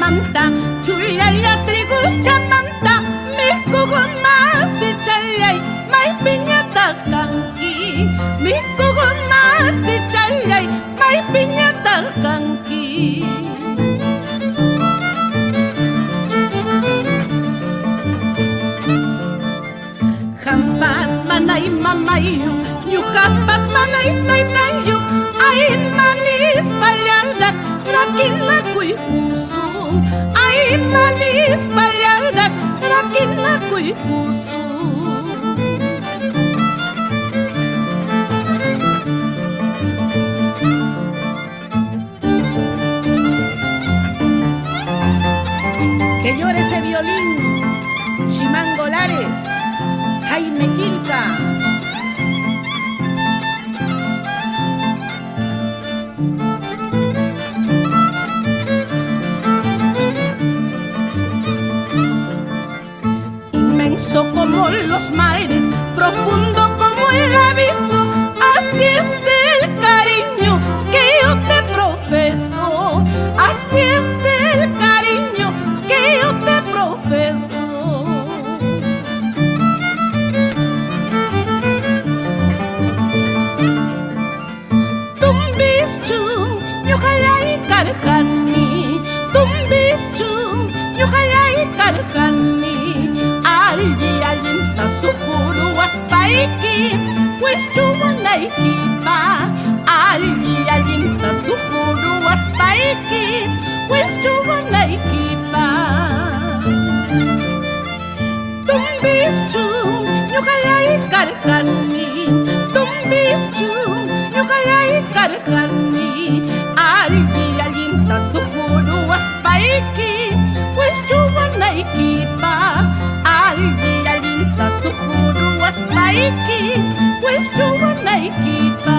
manta, chulaya trigo chamanta, mikugumas chalay, may piñata kanki, mikugumas chalay, may piñata kanki. Jampas manay mamayo, yu jampas manay taytayo, ay manis palyadak, rakin na kuy puso. Ay manis palyadak, rakin na kuy puso. Que llore ese violín, Chimango Lares, Jaime Quilca. Inmenso como los mares, profundo como el abismo, así es el cariño que yo te profeso, así es el cariño que yo te profeso. Karhani, tumbischu, yuhalay karhani, alji alinta sukuru waspaiki, pues chumanay kipa, alji alinta sukuru waspaiki, pues chumanay kipa. Tumbischu, yuhalay karhani, tumbischu, yuhalay karhani, alji alinta sukuru waspaiki, pues chumanay kipa, alji alinta sukuru waspaiki, pues chumanay kipa.